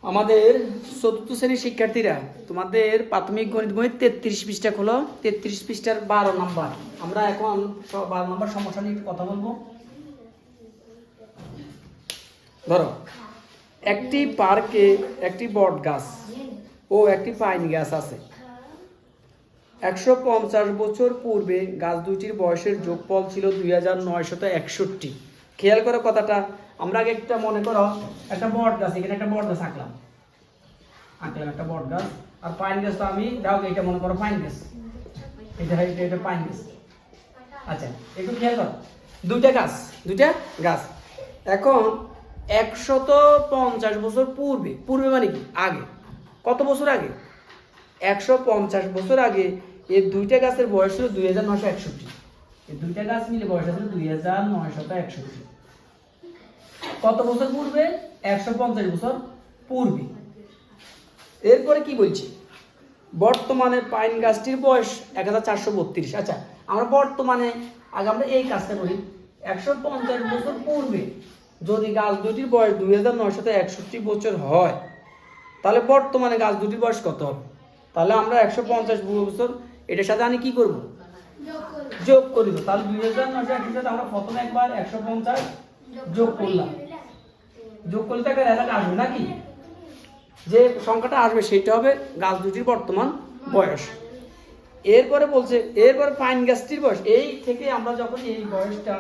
আমাদের চতুর্থ শ্রেণীর শিক্ষার্থীরা, তোমাদের প্রাথমিক গণিত বই 33 পৃষ্ঠা খোলো। 33 পৃষ্ঠার 12 নম্বর। আমরা এখন 12 নম্বর সমস্যা নিয়ে কথা বলবো। ধরো, একটি পার্কে একটি বট গাছ ও একটি পাইন গাছ আছে। 150 বছর পূর্বে গাছ দুটির বয়সের যোগফল ছিল 2961। খেয়াল করো কথাটা। আমরা আগে একটা মনে করো, একটা বট গাছ, এখানে একটা বট গাছ আঁকলাম একটা বট গাছ। আর পাইন গাছ তো আমি দাও, এটা মনে করো পাইন গাছ, এটা পাইন গাছ। আচ্ছা, একটু খেয়াল করো, দুইটা গাছ। এখন 150 বছর পূর্বে মানে কি আগে, কত বছর আগে? 150 বছর আগে এই দুইটা গাছের বয়স ছিল 2961। এই দুইটা গাছ মিলে বয়স ছিল 2961। কত বছর পূর্বে? 150 বছর পূর্বে। এরপরে কি বলছি, বর্তমানে পাইন গাছটির বয়স 1432। আচ্ছা, আমরা বর্তমানে আগে আমরা এই কাজটা করি। 150 বছর পূর্বে যদি গাছ দুটির বয়স 2961 বছর হয়, তাহলে বর্তমানে গাছ দুটির বয়স কত হবে? তাহলে আমরা 150 বছর এটার সাথে আমি কি করব? যোগ করিব। তাহলে 2961 সাথে আমরা প্রথমে একবার 150 যোগ করলাম। যোগ করলে তো একটা রেজাল্ট আসবে নাকি? যে সংখ্যাটা আসবে সেটা হবে গাছ দুটির বর্তমান বয়স। এরপরে বলছে, এরপর পাইন গাছটির বয়স, এই থেকে আমরা যখন এই বয়সটা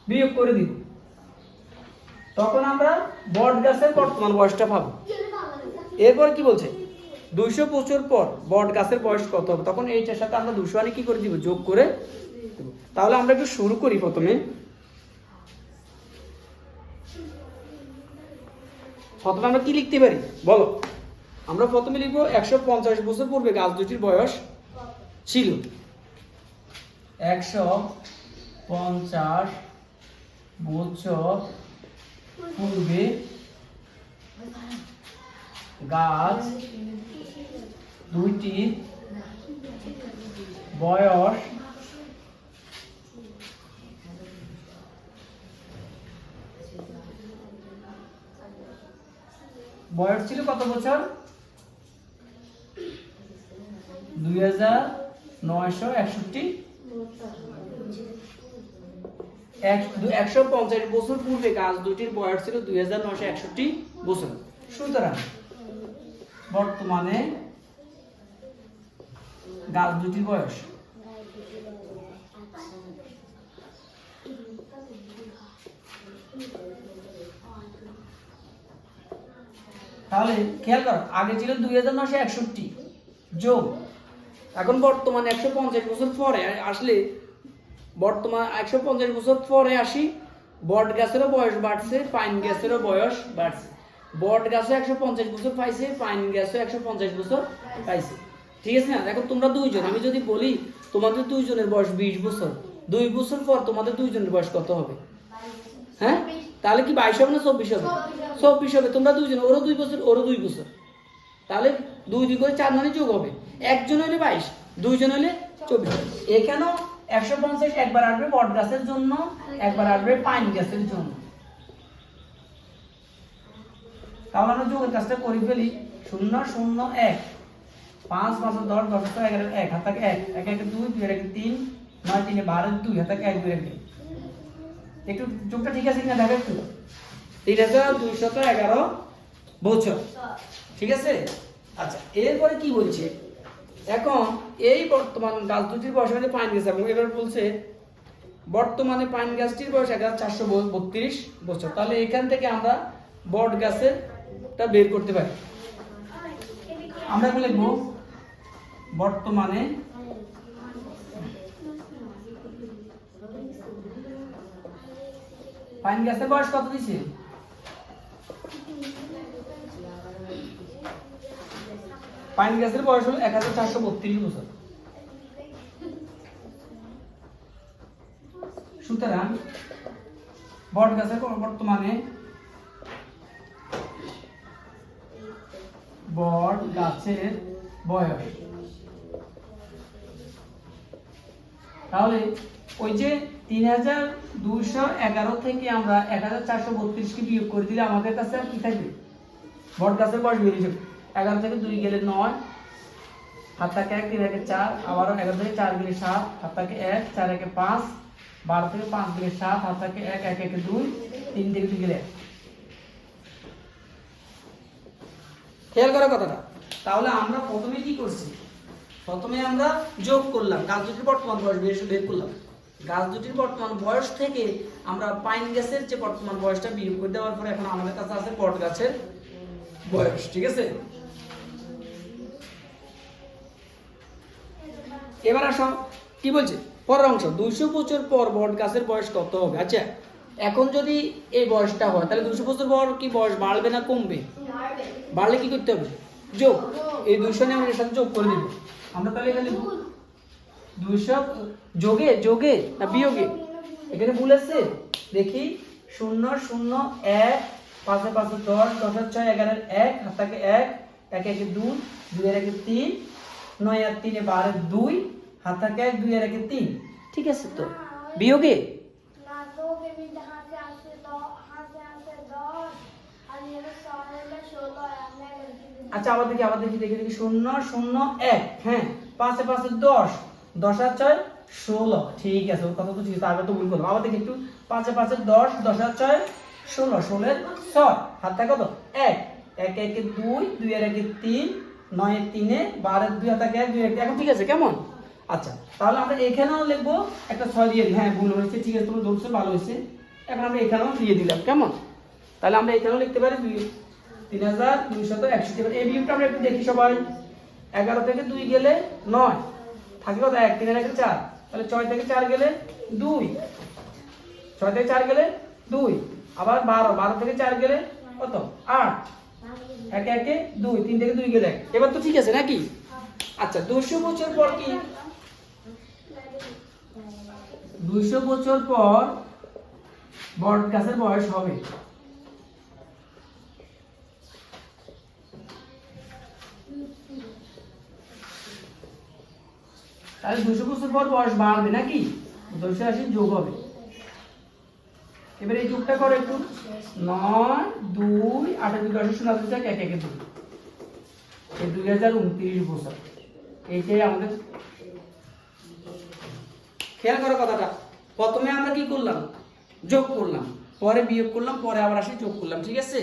বিয়োগ করে দিব, তখন আমরা বট গাছের বর্তমান বয়সটা পাবো। এরপর কি বলছে, 200 বছর পর বট গাছের বয়স কত হবে? তখন এইটার সাথে আমরা 200 আনি কি করে দিব? যোগ করে দিব। তাহলে আমরা একটু শুরু করি। প্রথমে আমরা কি লিখতে পারি বলো? আমরা প্রথমে লিখবো 150 বছর পূর্বে গাছ দুটির বয়স ছিল। 150 বছর পূর্বে গাছ দুইটির বয়স ছিল কত বছর? 2961। 150 বছর পূর্বে গাছ দুটির বয়স ছিল 2961 বছর। সুতরাং বর্তমানে গাছ দুটির বয়স তাহলে খেয়াল করো, আগে ছিল 2961 যোগ, এখন বর্তমানে 150 বছর পরে আসলে, বর্তমান 150 বছর পরে আসি, বট গাছেরও বয়স বাড়ছে, পাইন গাছেরও বয়স বাড়ছে। বট গাছও 150 বছর পাইছে, পাইন গাছও 150 বছর পাইছে। ঠিক আছে না? দেখো তোমরা দুইজন, আমি যদি বলি তোমাদের দুইজনের বয়স 20 বছর, 2 বছর পর তোমাদের দুইজনের বয়স কত হবে? হ্যাঁ, তাহলে কি 22 হবে না 24 হবে? 24 হবে। তোমরা দুইজন, ওরও 2 বছর, ওরও 2 বছর, তাহলে 2 করে 4 মানে যোগ হবে। একজন হলে 22, দুইজন হলে 24। এখানেও 150 একবার আসবে বট গাছের জন্য, একবার আসবে পাইন গাছের জন্য। তাহলে আমরা যোগের কাজটা করে ফেলি। 0 0 1, 5 5 10 10 11 1 হাত থাকে 1 1 1 2 2 1 3 9 3 12 2 হাত থাকে 1 2 1। একটু যোগটা ঠিক আছে কিনা দেখো একটু। 3211 বছর। ঠিক আছে? আচ্ছা, এরপরে কি বলছে, এখন এই বর্তমান গাছ দুটির বয়স মানে পাইন গাছ, এবং এবার বলছে বর্তমানে পাইন গাছটির বয়স 1432 বছর। তাহলে এখান থেকে আমরা বট গাছেরটা বের করতে পারি। আমরা এখন লিখব বর্তমানে পাইন গাছের বয়স কত দিছে? পাইন গাছের বয়স হলো 1432 বছর। সুতরাং বট গাছের বর্তমানে বট গাছের বয়স, তাহলে ওই যে 3211 থেকে আমরা 1432 কে বিয়োগ করে দিলে আমাদের কাছে আর কি থাকবে? বট গাছের বয়স বেরিয়ে যাবে। 11 থেকে 2 গেলে 9, হাত থাকে 1, 3 একে 4, আবারও 11 থেকে 4 গেলে 7, হাত থাকে 1, 4 একে 5, 12 থেকে 5 গেলে 7, হাত থাকে 1, 1 একে 2, 3 থেকে 2 গেলে 1। খেয়াল করার কথাটা। তাহলে আমরা প্রথমে কি করছি? প্রথমে আমরা যোগ করলাম, গাছ দুটির বর্তমান বয়স বের করলাম। গাছ দুটির বর্তমান বয়স থেকে আমরা পাইন গাছের যে বর্তমান বয়সটা বিয়োগ করে দেওয়ার পরে এখন আমাদের কাছে আছে বট গাছের বয়স। ঠিক আছে, এবার আসো কি বলছে পরের অংশ। 200 বছর পর বট গাছের বয়স কত হবে? আচ্ছা, এখন যদি এই বয়সটা হয় তাহলে 200 বছর পর কি বয়স বাড়বে না কমবে? বাড়লে কি করতে হবে? যোগ। এই 200 নিয়ে আমরা এর সাথে যোগ করে দেব। আমরা তাহলে এখানে 200 যোগে যোগে না বিয়োগে? এখানে ভুল আছে, দেখি। 0 0 1, 5 এ 5 10, 10 আর 6 11 এর 1, হাত থাকে 1, 1 একে 2, 2 এর একে 3, 9 আর 3 এ 12 এর 2, হাত থাকে 1, 2 এর একে 3। ঠিক আছে তো, বিয়োগে আচ্ছা আবার দেখি দেখি 0 0 1, হ্যাঁ 5 এ 5 10, 10 আর 6 16। ঠিক আছে, ওর কথা তো ঠিক আছে, আগে তো ভুল করলাম। আবার দেখি একটু, 5 এ 5 10, 10 আর 6 16, 16 এর 6, হাত থাকে কত? 1, 1 একে 2, 2 এর একে 3, 9 এর 3 এ 12 এর 2, হাত থাকে 1, 2 এর 1। এখন ঠিক আছে কেমন? আচ্ছা, তাহলে আমরা এখানেও লিখবো একটা 6 দিয়ে দিই। হ্যাঁ ভুল হয়েছে, ঠিক আছে, তুমি ধরছো, ভালো হয়েছে। এখন আমরা এখানেও দিয়ে দিলাম, কেমন? তাহলে আমরা এখানেও লিখতে পারি 3261। এই বিয়োগটা আমরা একটু দেখি সবাই। 11 থেকে 2 গেলে 9, থাকে কত? 1, 3 এর একে 4, তাহলে 6 থেকে 4 গেলে 2, 6 থেকে 4 গেলে 2, আবার 12, 12 থেকে 4 গেলে কত? 8, 1 একে 2, 3 থেকে 2 গেলে 1। এবার তো ঠিক আছে নাকি? আচ্ছা, 200 বছর পর কি? 200 বছর পর বট গাছের বয়স হবে তাহলে 200 বছর পর বয়স বাড়বে নাকি? 280 যোগ হবে। এবার এই যোগটা করো একটু। 9 2 8 2 10 শূন্য 1 1 2, এই 2029 বছর। এইটাই আমাদের। খেয়াল করো কথাটা। প্রথমে আমরা কি করলাম? যোগ করলাম, পরে বিয়োগ করলাম, পরে আবার আসি যোগ করলাম। ঠিক আছে।